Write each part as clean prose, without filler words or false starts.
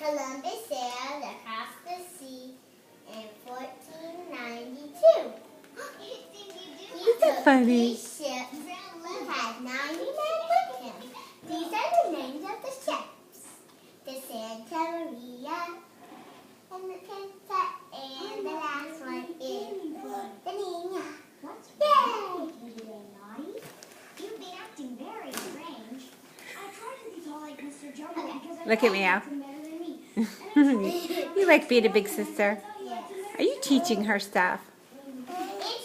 Columbus sailed across the sea in 1492. He took funny. his ship. He had 90 men with him. These are the names of the ships: the Santa Maria, and the Pinta, and the last one is the Nina. Yay! You've been acting very strange. I tried to be tall like Mr. Juggernaut because I Look at thought me you now. liked him better than me. You like being a big sister? Yes. Are you teaching her stuff? And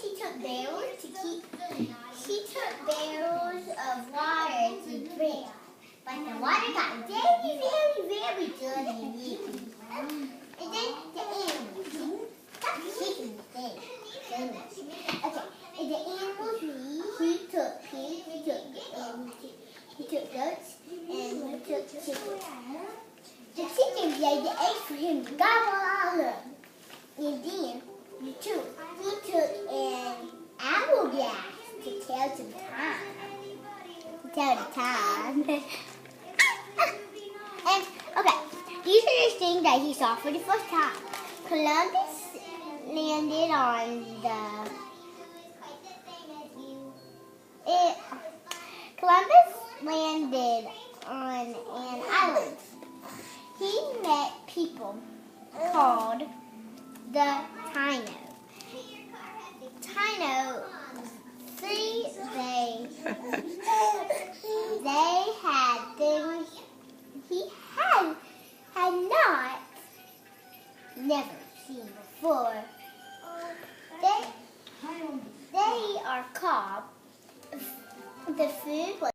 she took barrels to keep. She took barrels of water to drink, but the water got very, very, very dirty and yicky. And then the animals. Stop kicking the thing. Okay. And the animals he took pigs, he took goats, and he took chickens. The chickens laid the eggs for him to gobble all of them. And then he took an hourglass to tell some time. To tell the time. And okay, these are the things that he saw for the first time. Columbus landed on Columbus landed on an island. He met people called the Taino. Taino,